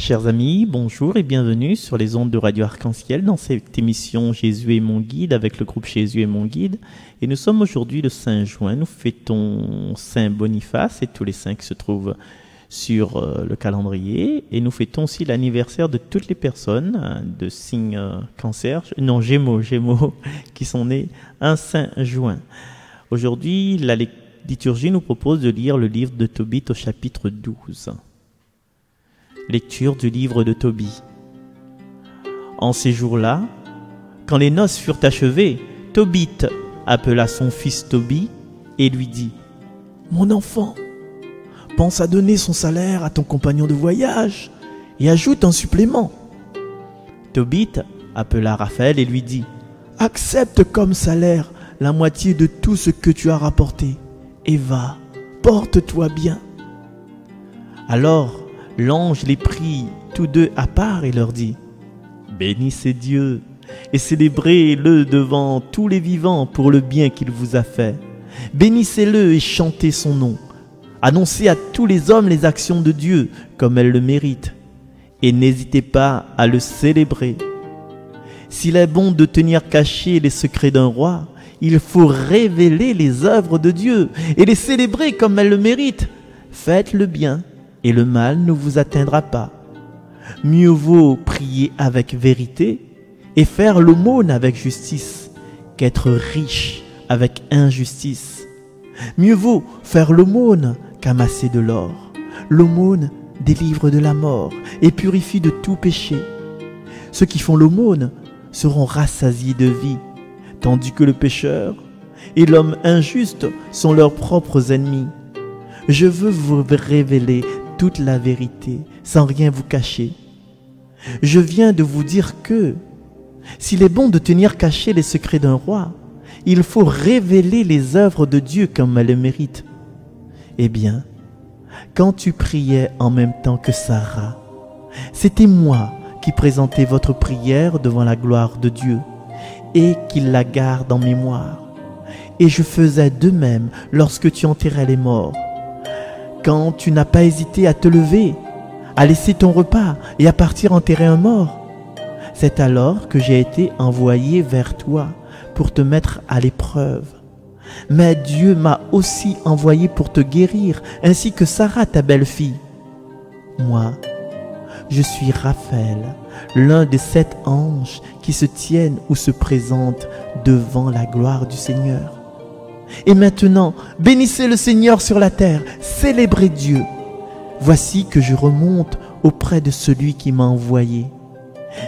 Chers amis, bonjour et bienvenue sur les ondes de Radio Arc-en-Ciel dans cette émission Jésus est mon guide avec le groupe Jésus est mon guide. Et nous sommes aujourd'hui le 5 juin, nous fêtons Saint Boniface et tous les saints qui se trouvent sur le calendrier. Et nous fêtons aussi l'anniversaire de toutes les personnes de signe cancer, non Gémeaux, qui sont nés un 5 juin. Aujourd'hui, la liturgie nous propose de lire le livre de Tobit au chapitre 12. Lecture du livre de Tobit. En ces jours-là, quand les noces furent achevées, Tobit appela son fils Tobie et lui dit : « Mon enfant, pense à donner son salaire à ton compagnon de voyage et ajoute un supplément. » Tobit appela Raphaël et lui dit : « Accepte comme salaire la moitié de tout ce que tu as rapporté et va, porte-toi bien. » Alors, l'ange les prit tous deux à part et leur dit : « Bénissez Dieu et célébrez-le devant tous les vivants pour le bien qu'il vous a fait. Bénissez-le et chantez son nom. Annoncez à tous les hommes les actions de Dieu comme elles le méritent. Et n'hésitez pas à le célébrer. S'il est bon de tenir cachés les secrets d'un roi, il faut révéler les œuvres de Dieu et les célébrer comme elles le méritent. Faites le bien et le mal ne vous atteindra pas. Mieux vaut prier avec vérité et faire l'aumône avec justice qu'être riche avec injustice. Mieux vaut faire l'aumône qu'amasser de l'or. L'aumône délivre de la mort et purifie de tout péché. Ceux qui font l'aumône seront rassasiés de vie, tandis que le pécheur et l'homme injuste sont leurs propres ennemis. Je veux vous révéler toute la vérité, sans rien vous cacher. Je viens de vous dire que, s'il est bon de tenir cachés les secrets d'un roi, il faut révéler les œuvres de Dieu comme elles le méritent. Eh bien, quand tu priais en même temps que Sarah, c'était moi qui présentais votre prière devant la gloire de Dieu et qu'il la garde en mémoire. Et je faisais de même lorsque tu enterrais les morts. Quand tu n'as pas hésité à te lever, à laisser ton repas et à partir enterrer un mort, c'est alors que j'ai été envoyé vers toi pour te mettre à l'épreuve. Mais Dieu m'a aussi envoyé pour te guérir, ainsi que Sarah, ta belle-fille. Moi, je suis Raphaël, l'un des 7 anges qui se tiennent ou se présentent devant la gloire du Seigneur. Et maintenant, bénissez le Seigneur sur la terre, célébrez Dieu. Voici que je remonte auprès de celui qui m'a envoyé.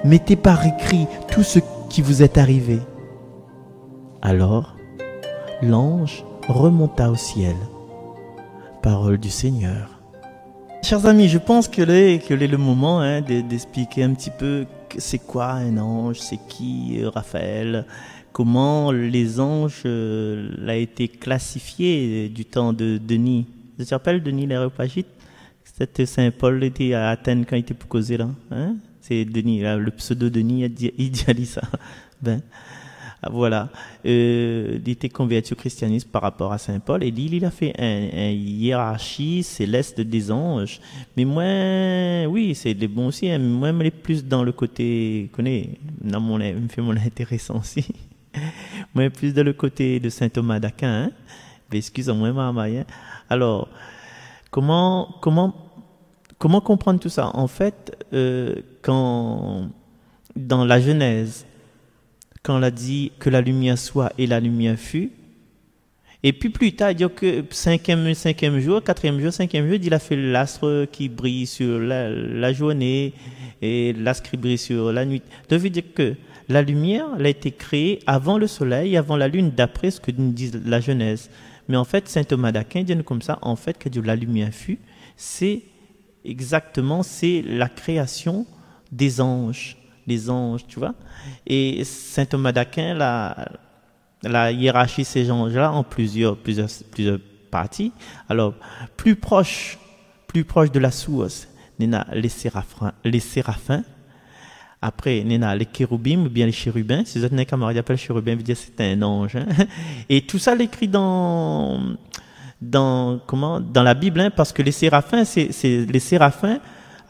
Mettez par écrit tout ce qui vous est arrivé. » Alors, l'ange remonta au ciel. Parole du Seigneur. Chers amis, je pense que est le moment d'expliquer un petit peu c'est quoi un ange, c'est qui Raphaël, comment les anges l'a été classifié du temps de Denis. Vous vous rappelez Denis l'Aréopagite? C'était Saint Paul était à Athènes quand il était pour causer là. Hein? C'est Denis, là, le pseudo Denis, il a dit ça. Ben, voilà. Il était converti au christianisme par rapport à Saint Paul. Et il a fait une hiérarchie céleste des anges. Mais moi, oui, c'est des bons aussi. Hein, mais moi, je suis plus dans le côté, me fait mon intéressant aussi. Moi, plus dans le côté de Saint Thomas d'Aquin. Hein? Excusez-moi, maman. Hein? Alors, comment comprendre tout ça? En fait, quand dans la Genèse, quand on a dit que la lumière soit et la lumière fut, et puis plus tard, il dit que cinquième jour, 4e jour, 5e jour, il a fait l'astre qui brille sur la journée et l'astre qui brille sur la nuit. Ça veut dire que la lumière elle a été créée avant le soleil, avant la lune, d'après ce que nous dit la Genèse. Mais en fait, saint Thomas d'Aquin dit comme ça, en fait, que la lumière fut, c'est la création des anges. Les anges, tu vois. Et saint Thomas d'Aquin la hiérarchie ces anges-là en plusieurs parties. Alors, plus proche de la source, il y a les séraphins. Après, il y a les chérubins ou bien les chérubins. Si vous êtes un camarade qui appelle chérubin, vous dire c'est un ange. Hein? Et tout ça l'écrit dans la Bible, hein, parce que les séraphins,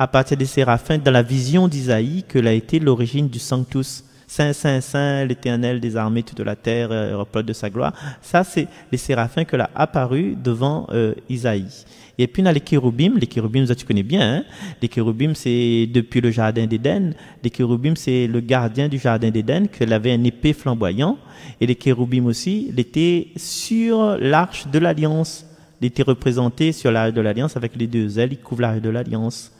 à partir des séraphins dans la vision d'Isaïe que l'a été l'origine du Sanctus. Saint, Saint, Saint, l'Éternel des armées toute la terre, repose de sa gloire. Ça, c'est les séraphins que l'a apparu devant Isaïe. Et puis, on a les chérubim, ça tu connais bien, hein? Les chérubim, c'est depuis le jardin d'Éden. Les chérubim, c'est le gardien du jardin d'Éden, qu'il avait un épée flamboyant. Et les chérubim aussi, il était sur l'arche de l'Alliance. Il était représenté sur l'arche de l'Alliance avec les deux ailes, il couvre l'arche de l'Alliance.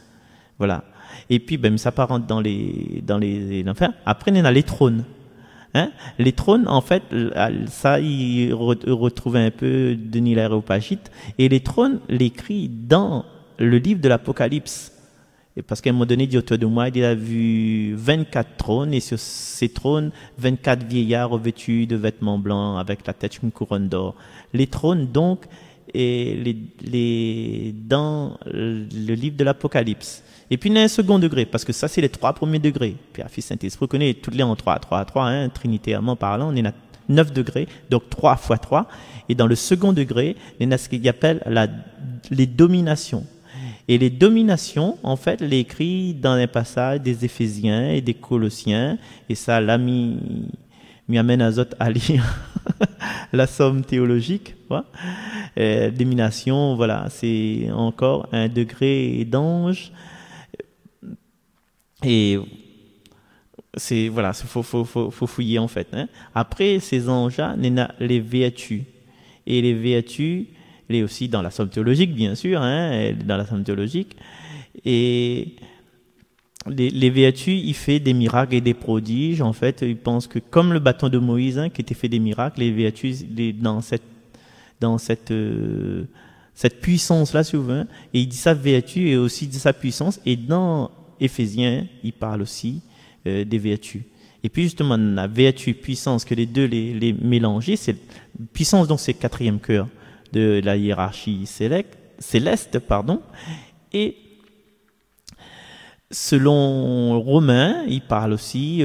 Voilà. Et puis, ben, ça part dans les, enfin, après, on a les trônes. Hein? Les trônes, en fait, ça, il retrouvait un peu Denis l'Aréopagite. Et les trônes, l'écrit dans le livre de l'Apocalypse. Et parce qu'à un moment donné, il dit autour de moi, il a vu 24 trônes, et sur ces trônes, 24 vieillards revêtus de vêtements blancs, avec la tête une couronne d'or. Les trônes, donc, et dans le livre de l'Apocalypse. Et puis, il y a un second degré, parce que ça, c'est les 3 premiers degrés. Puis, la Fils Saint-Esprit connaît toutes les en 3, hein, trinitairement parlant, on est à 9 degrés, donc 3 fois 3. Et dans le second degré, il y a ce qu'il appelle les dominations. Et les dominations, en fait, l'écrit dans les passages des Éphésiens et des Colossiens, et ça, là, m'y amène à Zot à lire la somme théologique. Voilà. Domination, voilà, c'est encore un degré d'ange. Et c'est, voilà, faut fouiller, en fait, hein. Après, ces anges-là, il y a les vertus. Et les vertus, il est aussi dans la somme théologique, bien sûr, hein, dans la somme théologique. Et les vertus, il fait des miracles et des prodiges. En fait, il pense que comme le bâton de Moïse, hein, qui était fait des miracles, les vertus, dans cette puissance-là, souvent. Et il dit sa vertu et aussi de sa puissance. Et dans Éphésiens, il parle aussi des vertus. Et puis justement, la vertu, puissance, que les deux les mélanger, c'est puissance, donc c'est le 4e cœur de la hiérarchie céleste, pardon. Et selon Romains, il parle aussi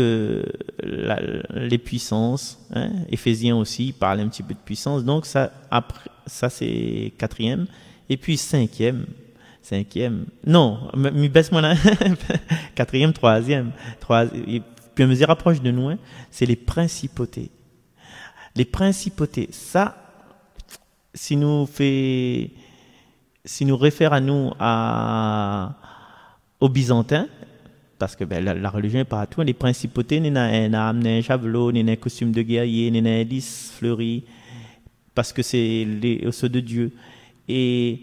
les puissances. Hein. Éphésiens aussi, il parle un petit peu de puissance. Donc ça, après, ça c'est 4e. Et puis 5e. Non, mais baisse-moi là. 4e, 3e. Puis on me rapproche de nous, hein, c'est les principautés. Les principautés, ça, si nous réfère à nous aux Byzantins, parce que ben, la religion est partout, les principautés, il y a un arme, il y a un javelot, il y a un costume de guerrier, il y a un lys fleuri, parce que c'est les osseux de Dieu. Et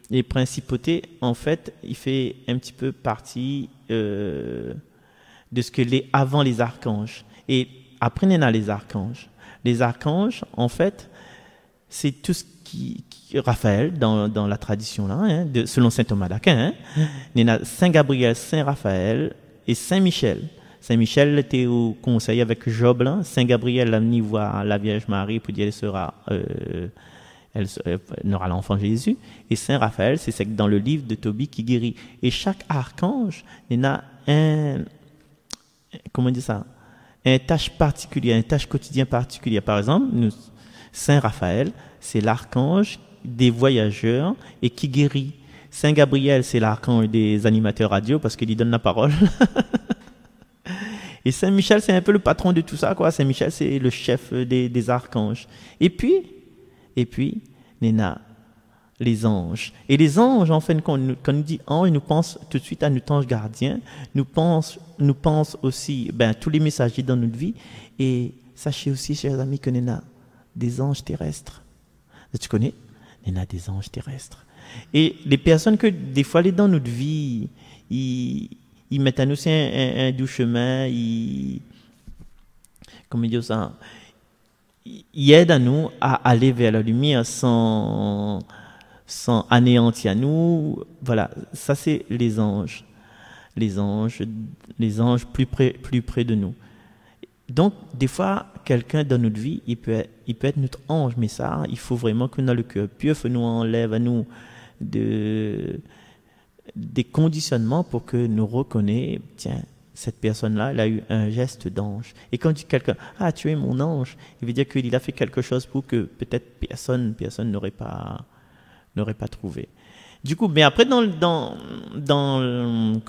les principautés, en fait, il fait un petit peu partie de ce que avant les archanges. Et après, il y a les archanges. Les archanges, en fait, c'est tout ce qui Raphaël, dans la tradition là, hein, selon saint Thomas d'Aquin, hein, il y a Saint Gabriel, Saint Raphaël et Saint Michel. Saint Michel était au conseil avec Job, là. Saint Gabriel l'a venu voir la Vierge Marie pour dire elle aura l'enfant Jésus. Et Saint Raphaël, c'est dans le livre de Tobie qui guérit. Et chaque archange, il y a un tâche particulière, un tâche quotidien particulier. Par exemple, Saint Raphaël, c'est l'archange des voyageurs et qui guérit. Saint Gabriel, c'est l'archange des animateurs radio parce qu'il lui donne la parole. Et Saint Michel, c'est un peu le patron de tout ça, quoi. Saint Michel, c'est le chef des archanges. Et puis, il y a les anges. Et les anges, en fait, quand on nous dit ange, nous pense tout de suite à notre ange gardien. Nous pense aussi, tous les messagers dans notre vie. Et sachez aussi, chers amis, qu'il y a des anges terrestres. Tu connais? Il y en a des anges terrestres. Et les personnes que, des fois, dans notre vie, ils mettent à nous un doux chemin, comment dire ça? Ils aident à nous à aller vers la lumière sans anéantir à nous. Voilà, ça c'est les anges. Les anges plus près de nous. Donc, des fois, quelqu'un dans notre vie, il peut être notre ange, mais ça, il faut vraiment que dans le cœur pur, nous enlève à nous des conditionnements pour que nous reconnaissions, tiens, cette personne-là, elle a eu un geste d'ange. Et quand dit quelqu'un, ah, tu es mon ange, il veut dire qu'il a fait quelque chose pour que peut-être personne n'aurait pas trouvé. Du coup, mais après, comment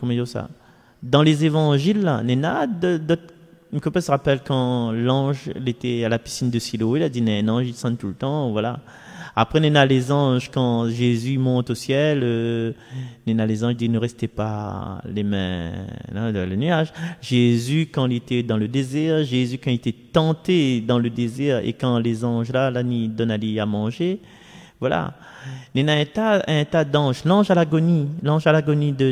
dire ça? Dans les évangiles, là, une copine se rappelle quand l'ange il était à la piscine de Siloé, il a dit, non, il sent tout le temps, voilà. Après, Néna les anges, quand Jésus monte au ciel, Néna les anges dit ne restez pas les mains dans le nuage. Jésus, quand il était dans le désert, Jésus, quand il était tenté dans le désert et quand les anges là, ils donnent à manger, voilà. Néna un tas d'anges, l'ange à l'agonie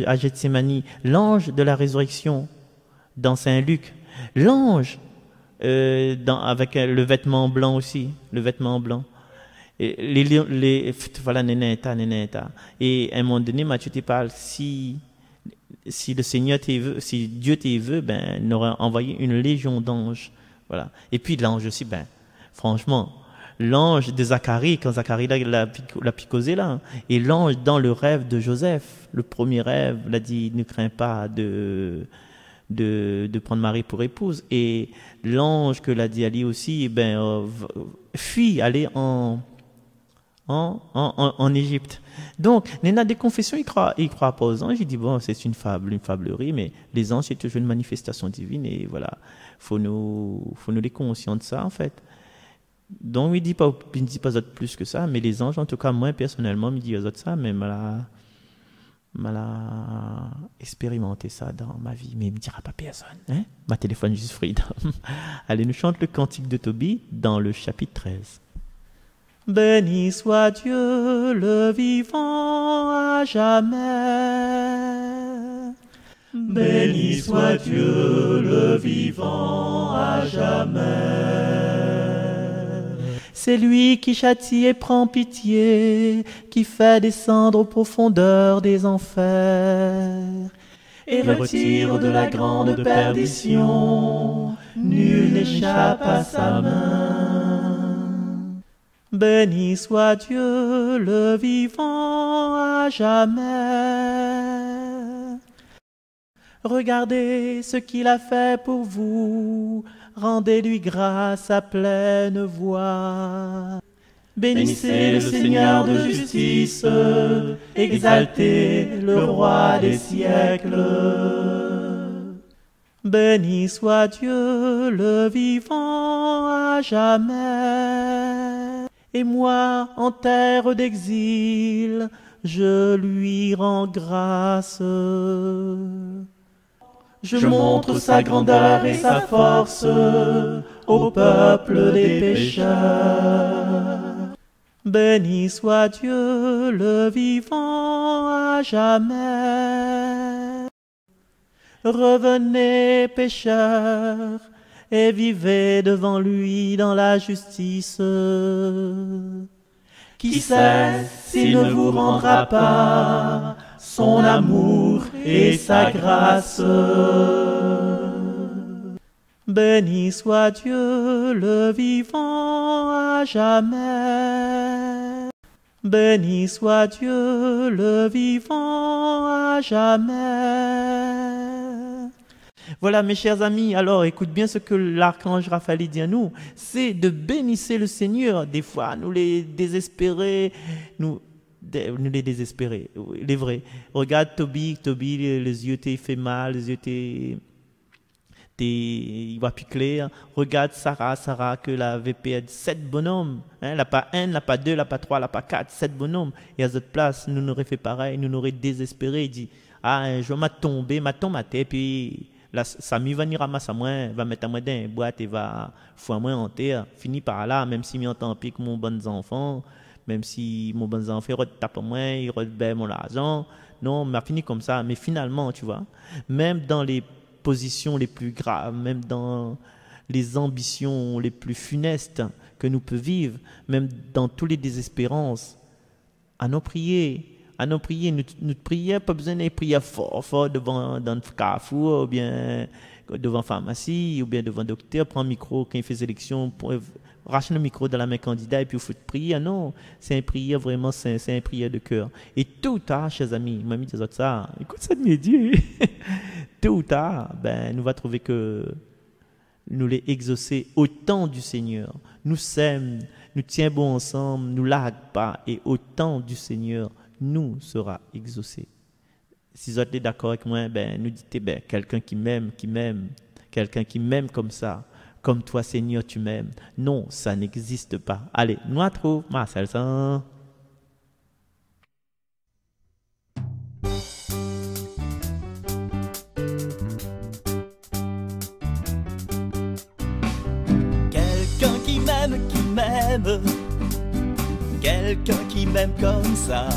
à Gethsémani, l'ange de la résurrection dans Saint-Luc, l'ange avec le vêtement blanc aussi, le vêtement blanc. Et voilà, nénéta. Et à un moment donné, Matthieu te parle, si le Seigneur t'y veut, si Dieu t'y veut, ben, il aurait envoyé une légion d'anges. Voilà. Et puis l'ange aussi, ben, franchement, l'ange de Zacharie, quand Zacharie l'a picosé là, et l'ange dans le rêve de Joseph, le premier rêve, l'a dit, ne crains pas de prendre Marie pour épouse. Et l'ange que l'a dit Ali aussi, ben, fuit, aller en Égypte. Donc, Néna des confessions, il croit pas aux anges. Il dit, bon, c'est une fablerie, mais les anges, c'est toujours une manifestation divine, et voilà. Faut nous les conscients de ça, en fait. Donc, il ne dit pas aux autres plus que ça, mais les anges, en tout cas, moi, personnellement, il dit aux autres ça, mais m'a expérimenté ça dans ma vie, mais il ne me dira pas personne. Hein? Ma téléphone juste freedom. Allez, nous chante le cantique de Tobie dans le chapitre 13. Béni soit Dieu le vivant à jamais. Béni soit Dieu le vivant à jamais. C'est lui qui châtie et prend pitié, qui fait descendre aux profondeurs des enfers, et retire de la grande perdition. Nul n'échappe à sa main. Béni soit Dieu le vivant à jamais. Regardez ce qu'il a fait pour vous, rendez-lui grâce à pleine voix. Bénissez le Seigneur de justice, exaltez le roi des siècles. Béni soit Dieu le vivant à jamais. Et moi, en terre d'exil, je lui rends grâce. Je montre sa grandeur et sa force au peuple des pécheurs. Béni soit Dieu le vivant à jamais. Revenez, pécheurs, et vivez devant lui dans la justice. Qui sait s'il ne vous rendra pas son amour et sa grâce. Béni soit Dieu le vivant à jamais. Béni soit Dieu le vivant à jamais. Voilà, mes chers amis, alors écoute bien ce que l'archange Raphaël dit à nous, c'est de bénir le Seigneur. Des fois, nous les désespérer, les désespérer, il est vrai. Regarde Tobie, les yeux t'es fait mal, les yeux il va plus clair. Regarde Sarah que la avait perdu 7 bonhommes. Hein, elle n'a pas 1, elle n'a pas 2, elle n'a pas 3, elle n'a pas 4, 7 bonhommes. Et à cette place, nous n'aurions fait pareil, nous n'aurions désespéré. Il dit, un jour m'a tombé ma tête, puis là, Samy va venir ramasser moi, va mettre moi dans une boîte et va foutre moi en terre. Fini par là, même si m'y entend pis que mon bon enfant, même si mon bon enfant tape moi, il rebelle mon argent. Non, m'a fini comme ça. Mais finalement, tu vois, même dans les positions les plus graves, même dans les ambitions les plus funestes que nous pouvons vivre, même dans toutes les désespérances, à nos prier, nous prions, pas besoin de prier fort devant dans le carrefour, ou bien devant pharmacie, ou bien devant docteur, prendre un micro quand il fait élection, racheter le micro dans la main candidat et puis il faut prier. Non, c'est un prière vraiment, c'est un prière de cœur. Et tôt ou tard, chers amis, mamie des autres ça, écoute ça de mes dieux. Tôt ou tard, ben, nous va trouver que nous les exaucer au temps du Seigneur. Nous s'aiment, nous tiens bon ensemble, nous largue pas. Et au temps du Seigneur, nous sera exaucé. Si vous êtes d'accord avec moi, ben, nous dites, ben, quelqu'un qui m'aime, quelqu'un qui m'aime comme ça, comme toi, Seigneur, tu m'aimes. Non, ça n'existe pas. Allez, nous à trouve, Marcel San. Quelqu'un qui m'aime, quelqu'un qui m'aime comme ça.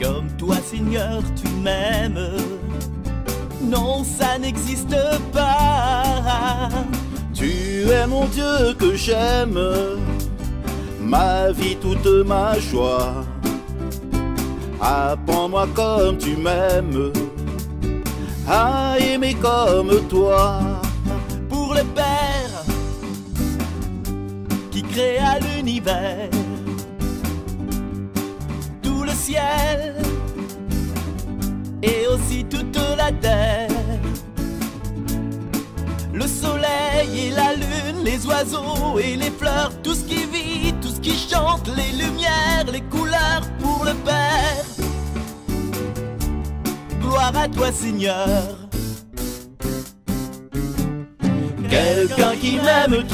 Comme toi, Seigneur, tu m'aimes. Non, ça n'existe pas. Tu es mon Dieu que j'aime, ma vie, toute ma joie. Apprends-moi comme tu m'aimes, à aimer comme toi. Pour le Père qui créa l'univers, tout le ciel et aussi toute la terre, le soleil et la lune, les oiseaux et les fleurs, tout ce qui vit, tout ce qui chante, les lumières, les couleurs, pour le Père. Gloire à toi, Seigneur. Quelqu'un qui m'aime,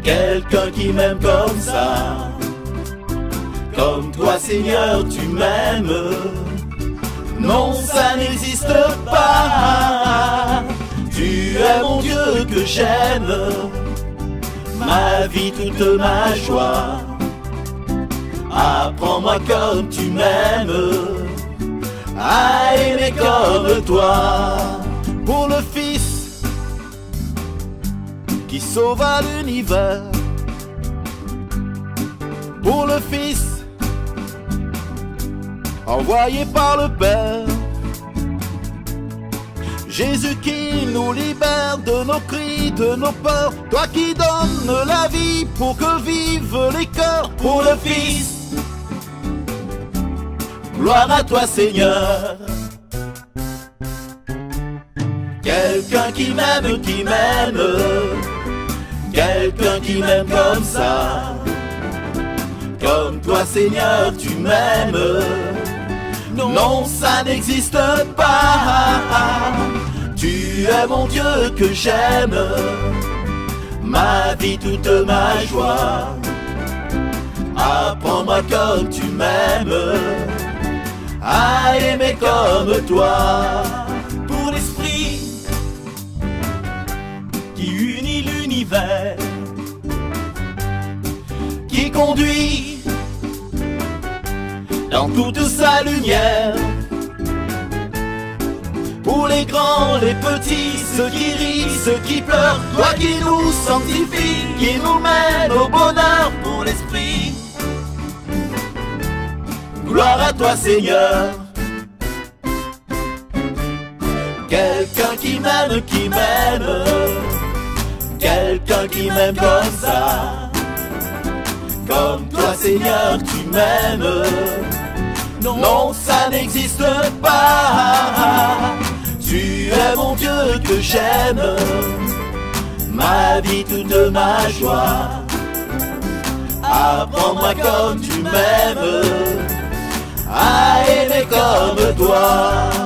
quelqu'un qui m'aime comme ça. Comme toi, Seigneur, tu m'aimes. Non, ça n'existe pas. Tu es mon Dieu que j'aime, ma vie, toute ma joie. Apprends-moi comme tu m'aimes, à aimer comme toi. Pour le Fils qui sauva l'univers, pour le Fils envoyé par le Père, Jésus qui nous libère de nos cris, de nos peurs. Toi qui donnes la vie pour que vivent les cœurs. Pour le Fils, gloire à toi, Seigneur. Quelqu'un qui m'aime, quelqu'un qui m'aime comme ça. Comme toi, Seigneur, tu m'aimes. Non, ça n'existe pas. Tu es mon Dieu que j'aime, ma vie, toute ma joie. Apprends-moi comme tu m'aimes, à aimer comme toi. Pour l'Esprit qui unit l'univers, qui conduit dans toute sa lumière. Pour les grands, les petits, ceux qui rient, ceux qui pleurent. Toi qui nous sanctifies, qui nous mène au bonheur. pour l'Esprit, gloire à toi, Seigneur. Quelqu'un qui m'aime, quelqu'un qui m'aime comme ça. Comme toi, Seigneur, tu m'aimes. Non, ça n'existe pas. Tu es mon Dieu que j'aime, ma vie, toute ma joie. Apprends-moi comme tu m'aimes, à aimer comme toi.